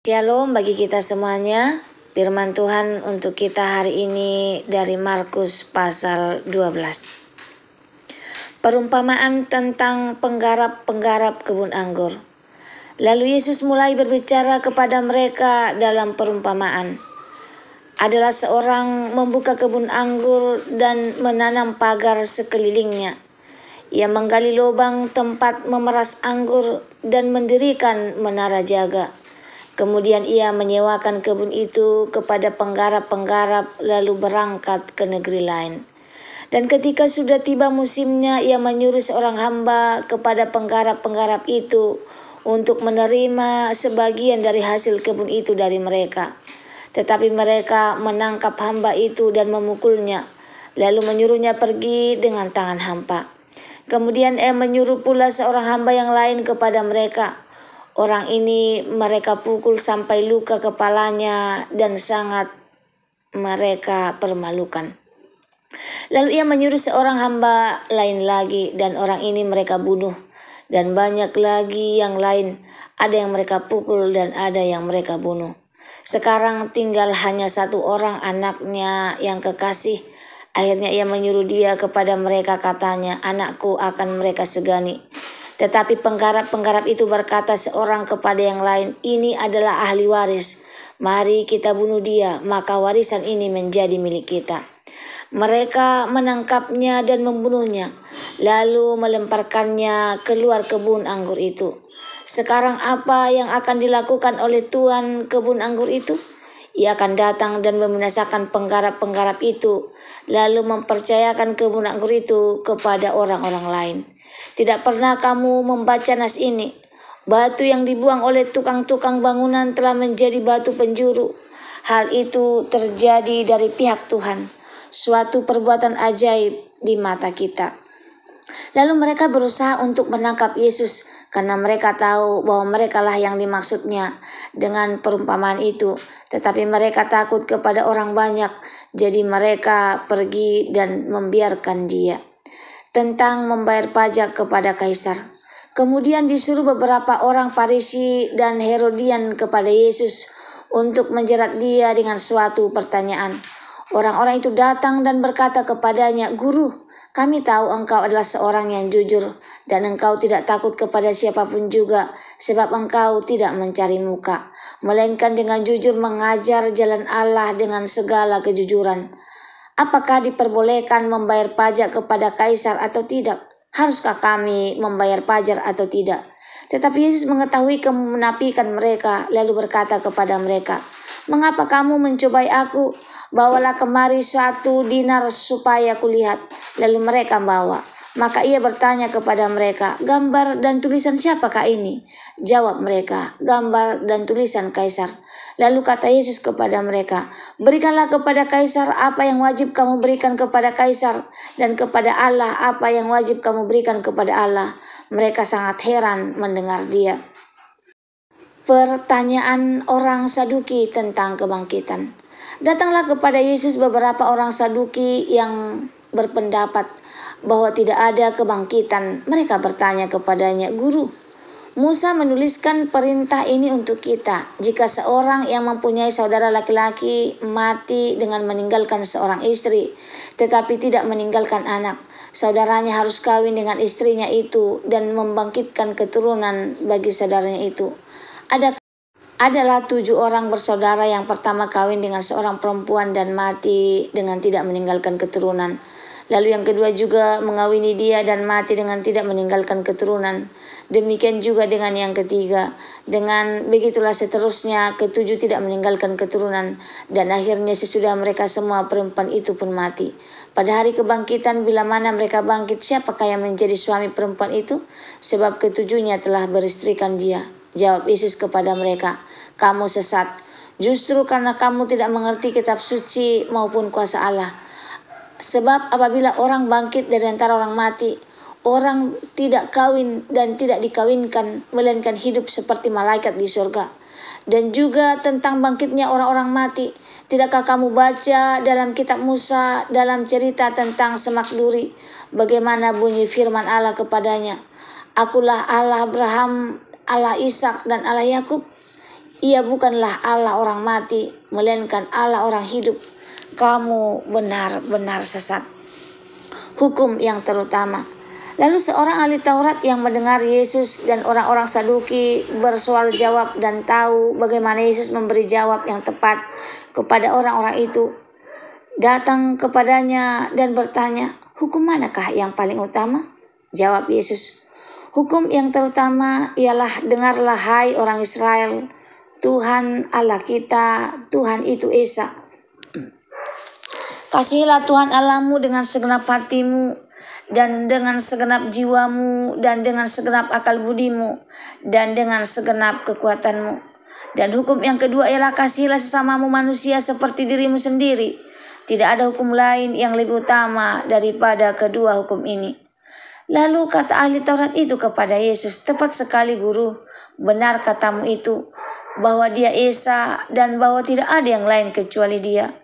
Shalom bagi kita semuanya. Firman Tuhan untuk kita hari ini dari Markus pasal 12. Perumpamaan tentang penggarap-penggarap kebun anggur. Lalu Yesus mulai berbicara kepada mereka dalam perumpamaan. Adalah seorang membuka kebun anggur dan menanam pagar sekelilingnya. Ia menggali lubang tempat memeras anggur dan mendirikan menara jaga. Kemudian ia menyewakan kebun itu kepada penggarap-penggarap lalu berangkat ke negeri lain. Dan ketika sudah tiba musimnya, ia menyuruh seorang hamba kepada penggarap-penggarap itu untuk menerima sebagian dari hasil kebun itu dari mereka. Tetapi mereka menangkap hamba itu dan memukulnya, lalu menyuruhnya pergi dengan tangan hampa. Kemudian ia menyuruh pula seorang hamba yang lain kepada mereka. Orang ini mereka pukul sampai luka kepalanya dan sangat mereka permalukan. Lalu ia menyuruh seorang hamba lain lagi dan orang ini mereka bunuh. Dan banyak lagi yang lain, ada yang mereka pukul dan ada yang mereka bunuh. Sekarang tinggal hanya satu orang anaknya yang kekasih. Akhirnya ia menyuruh dia kepada mereka, katanya, "Anakku akan mereka segani." Tetapi penggarap-penggarap itu berkata seorang kepada yang lain, "Ini adalah ahli waris. Mari kita bunuh dia, maka warisan ini menjadi milik kita." Mereka menangkapnya dan membunuhnya, lalu melemparkannya keluar kebun anggur itu. Sekarang apa yang akan dilakukan oleh tuan kebun anggur itu? Ia akan datang dan membinasakan penggarap-penggarap itu, lalu mempercayakan kebun anggur itu kepada orang-orang lain. Tidak pernah kamu membaca nas ini? Batu yang dibuang oleh tukang-tukang bangunan telah menjadi batu penjuru. Hal itu terjadi dari pihak Tuhan, suatu perbuatan ajaib di mata kita. Lalu mereka berusaha untuk menangkap Yesus karena mereka tahu bahwa merekalah yang dimaksudnya dengan perumpamaan itu. Tetapi mereka takut kepada orang banyak, jadi mereka pergi dan membiarkan dia. Tentang membayar pajak kepada Kaisar. Kemudian disuruh beberapa orang Farisi dan Herodian kepada Yesus untuk menjerat dia dengan suatu pertanyaan. Orang-orang itu datang dan berkata kepadanya, "Guru, kami tahu engkau adalah seorang yang jujur dan engkau tidak takut kepada siapapun juga, sebab engkau tidak mencari muka, melainkan dengan jujur mengajar jalan Allah dengan segala kejujuran. Apakah diperbolehkan membayar pajak kepada Kaisar atau tidak? Haruskah kami membayar pajak atau tidak?" Tetapi Yesus mengetahui kemunafikan mereka, lalu berkata kepada mereka, "Mengapa kamu mencobai aku? Bawalah kemari 1 dinar supaya kulihat." Lalu mereka bawa. Maka ia bertanya kepada mereka, "Gambar dan tulisan siapakah ini?" Jawab mereka, "Gambar dan tulisan Kaisar." Lalu kata Yesus kepada mereka, "Berikanlah kepada Kaisar apa yang wajib kamu berikan kepada Kaisar, dan kepada Allah apa yang wajib kamu berikan kepada Allah." Mereka sangat heran mendengar dia. Pertanyaan orang Saduki tentang kebangkitan. Datanglah kepada Yesus beberapa orang Saduki yang berpendapat bahwa tidak ada kebangkitan. Mereka bertanya kepadanya, "Guru, Musa menuliskan perintah ini untuk kita. Jika seorang yang mempunyai saudara laki-laki mati dengan meninggalkan seorang istri, tetapi tidak meninggalkan anak, saudaranya harus kawin dengan istrinya itu dan membangkitkan keturunan bagi saudaranya itu. Adalah 7 orang bersaudara, yang pertama kawin dengan seorang perempuan dan mati dengan tidak meninggalkan keturunan. Lalu yang kedua juga mengawini dia dan mati dengan tidak meninggalkan keturunan. Demikian juga dengan yang ketiga. Dengan begitulah seterusnya, 7 tidak meninggalkan keturunan. Dan akhirnya sesudah mereka semua, perempuan itu pun mati. Pada hari kebangkitan, bila mana mereka bangkit, siapakah yang menjadi suami perempuan itu? Sebab 7-nya telah beristrikan dia." Jawab Yesus kepada mereka, "Kamu sesat, justru karena kamu tidak mengerti kitab suci maupun kuasa Allah. Sebab apabila orang bangkit dari antara orang mati, orang tidak kawin dan tidak dikawinkan, melainkan hidup seperti malaikat di surga. Dan juga tentang bangkitnya orang-orang mati, tidakkah kamu baca dalam kitab Musa, dalam cerita tentang semak duri, bagaimana bunyi firman Allah kepadanya, 'Akulah Allah Abraham, Allah Ishak dan Allah Yakub'? Ia bukanlah Allah orang mati, melainkan Allah orang hidup. Kamu benar-benar sesat. Hukum yang terutama. Lalu seorang ahli Taurat yang mendengar Yesus dan orang-orang Saduki bersoal jawab dan tahu bagaimana Yesus memberi jawab yang tepat kepada orang-orang itu, datang kepadanya dan bertanya, "Hukum manakah yang paling utama?" Jawab Yesus, "Hukum yang terutama ialah, dengarlah hai orang Israel, Tuhan Allah kita, Tuhan itu Esa. Kasihilah Tuhan Allahmu dengan segenap hatimu, dan dengan segenap jiwamu, dan dengan segenap akal budimu, dan dengan segenap kekuatanmu. Dan hukum yang kedua ialah, kasihilah sesamamu manusia seperti dirimu sendiri. Tidak ada hukum lain yang lebih utama daripada kedua hukum ini." Lalu kata ahli Taurat itu kepada Yesus, "Tepat sekali Guru, benar katamu itu, bahwa Dia Esa dan bahwa tidak ada yang lain kecuali Dia.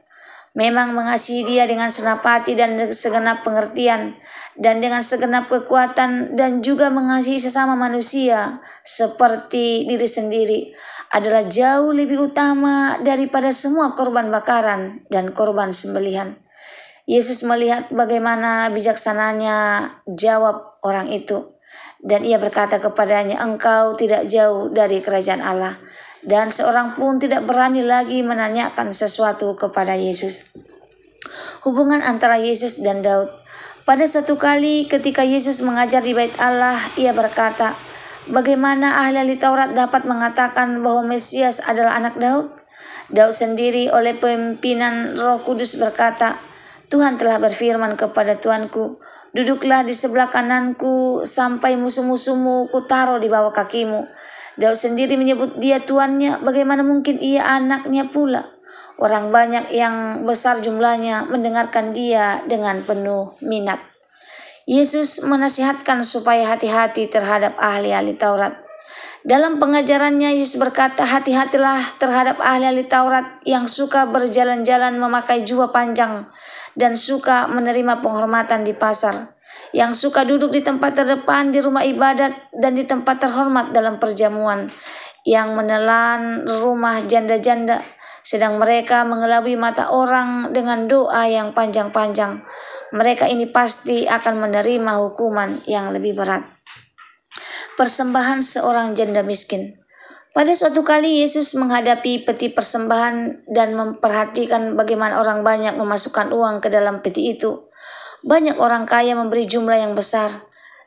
Memang mengasihi Dia dengan segenap hati dan segenap pengertian, dan dengan segenap kekuatan, dan juga mengasihi sesama manusia seperti diri sendiri adalah jauh lebih utama daripada semua korban bakaran dan korban sembelihan." Yesus melihat bagaimana bijaksananya jawab orang itu, dan ia berkata kepadanya, "Engkau tidak jauh dari kerajaan Allah." Dan seorang pun tidak berani lagi menanyakan sesuatu kepada Yesus. Hubungan antara Yesus dan Daud. Pada suatu kali ketika Yesus mengajar di Bait Allah, ia berkata, "Bagaimana ahli Taurat dapat mengatakan bahwa Mesias adalah anak Daud?" Daud sendiri oleh pimpinan Roh Kudus berkata, "Tuhan telah berfirman kepada Tuanku, duduklah di sebelah kananku sampai musuh-musuhmu kutaruh di bawah kakimu." Daud sendiri menyebut Dia tuannya, bagaimana mungkin ia anaknya pula? Orang banyak yang besar jumlahnya mendengarkan Dia dengan penuh minat. Yesus menasihatkan supaya hati-hati terhadap ahli-ahli Taurat. Dalam pengajarannya, Yesus berkata, "Hati-hatilah terhadap ahli-ahli Taurat yang suka berjalan-jalan memakai jubah panjang dan suka menerima penghormatan di pasar, yang suka duduk di tempat terdepan di rumah ibadat dan di tempat terhormat dalam perjamuan, yang menelan rumah janda-janda, sedang mereka mengelabui mata orang dengan doa yang panjang-panjang. Mereka ini pasti akan menerima hukuman yang lebih berat." Persembahan seorang janda miskin. Pada suatu kali Yesus menghadapi peti persembahan dan memperhatikan bagaimana orang banyak memasukkan uang ke dalam peti itu. Banyak orang kaya memberi jumlah yang besar.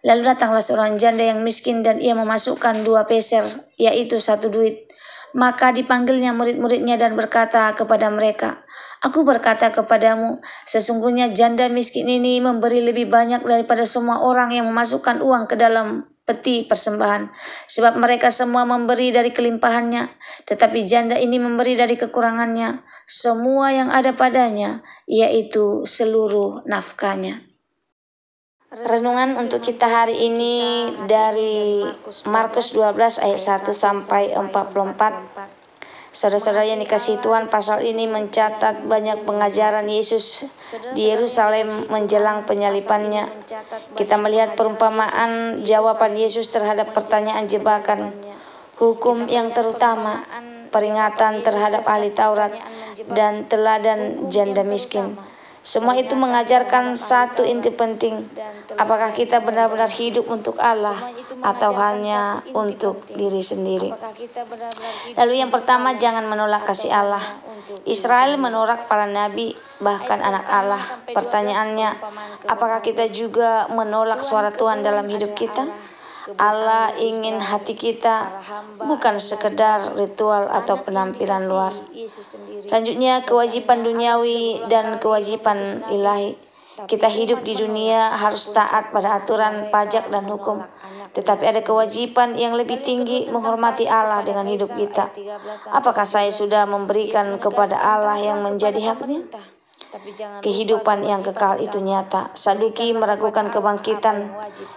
Lalu datanglah seorang janda yang miskin dan ia memasukkan 2 peser, yaitu 1 duit. Maka dipanggilnya murid-muridnya dan berkata kepada mereka, "Aku berkata kepadamu, sesungguhnya janda miskin ini memberi lebih banyak daripada semua orang yang memasukkan uang ke dalam peti persembahan. Sebab mereka semua memberi dari kelimpahannya, tetapi janda ini memberi dari kekurangannya, semua yang ada padanya, yaitu seluruh nafkahnya." Renungan untuk kita hari ini dari Markus 12 ayat 1 sampai 44. Saudara-saudara yang dikasihi Tuhan, pasal ini mencatat banyak pengajaran Yesus di Yerusalem menjelang penyalibannya. Kita melihat perumpamaan jawaban Yesus terhadap pertanyaan jebakan, hukum yang terutama, peringatan terhadap ahli Taurat, dan teladan janda miskin. Semua itu mengajarkan satu inti penting. Apakah kita benar-benar hidup untuk Allah atau hanya untuk diri sendiri? Lalu yang pertama, jangan menolak kasih Allah. Israel menolak para nabi, bahkan anak Allah. Pertanyaannya, apakah kita juga menolak suara Tuhan dalam hidup kita? Allah ingin hati kita, bukan sekedar ritual atau penampilan luar. Selanjutnya, kewajiban duniawi dan kewajiban ilahi. Kita hidup di dunia harus taat pada aturan pajak dan hukum. Tetapi ada kewajiban yang lebih tinggi, menghormati Allah dengan hidup kita. Apakah saya sudah memberikan kepada Allah yang menjadi haknya? Kehidupan yang kekal itu nyata. Saduki meragukan kebangkitan.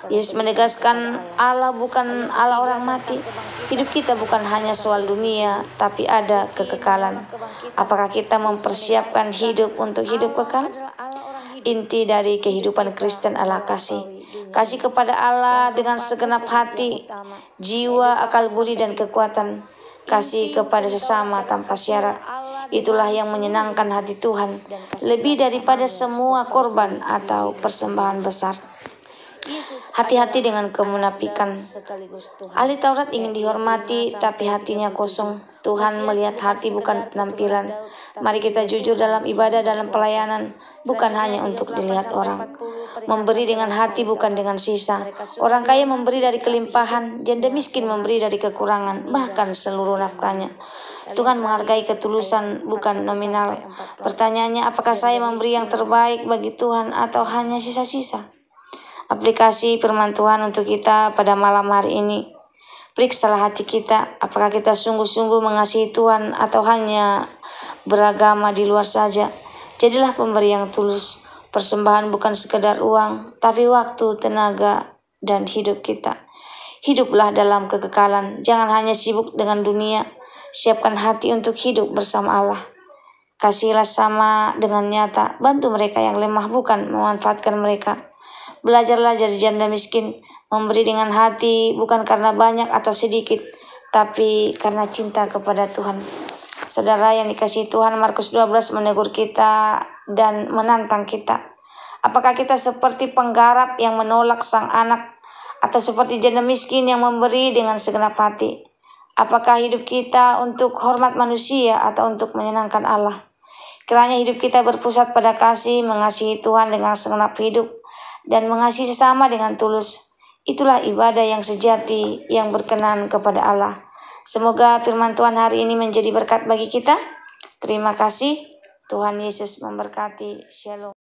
Yesus menegaskan Allah bukan Allah orang mati. Hidup kita bukan hanya soal dunia, tapi ada kekekalan. Apakah kita mempersiapkan hidup untuk hidup kekal? Inti dari kehidupan Kristen adalah kasih. Kasih kepada Allah dengan segenap hati, jiwa, akal budi, dan kekuatan. kasih kepada sesama tanpa syarat. Itulah yang menyenangkan hati Tuhan, lebih daripada semua korban atau persembahan besar. Hati-hati dengan kemunafikan. Ahli Taurat ingin dihormati, tapi hatinya kosong. Tuhan melihat hati, bukan penampilan. Mari kita jujur dalam ibadah, dalam pelayanan, bukan hanya untuk dilihat orang. Memberi dengan hati, bukan dengan sisa. Orang kaya memberi dari kelimpahan, janda miskin memberi dari kekurangan, bahkan seluruh nafkahnya. Tuhan menghargai ketulusan, bukan nominal. Pertanyaannya, apakah saya memberi yang terbaik bagi Tuhan atau hanya sisa-sisa? Aplikasi firman Tuhan untuk kita pada malam hari ini. Periksalah hati kita, apakah kita sungguh-sungguh mengasihi Tuhan atau hanya beragama di luar saja. Jadilah pemberi yang tulus. Persembahan bukan sekedar uang, tapi waktu, tenaga, dan hidup kita. Hiduplah dalam kekekalan, jangan hanya sibuk dengan dunia. Siapkan hati untuk hidup bersama Allah. Kasihilah sama dengan nyata, bantu mereka yang lemah, bukan memanfaatkan mereka. Belajarlah dari janda miskin, memberi dengan hati, bukan karena banyak atau sedikit, tapi karena cinta kepada Tuhan. Saudara yang dikasihi Tuhan, Markus 12 menegur kita dan menantang kita. Apakah kita seperti penggarap yang menolak sang anak, atau seperti janda miskin yang memberi dengan segenap hati? Apakah hidup kita untuk hormat manusia atau untuk menyenangkan Allah? Kiranya hidup kita berpusat pada kasih, mengasihi Tuhan dengan segenap hidup, dan mengasihi sesama dengan tulus. Itulah ibadah yang sejati, yang berkenan kepada Allah. Semoga firman Tuhan hari ini menjadi berkat bagi kita. Terima kasih. Tuhan Yesus memberkati. Shalom.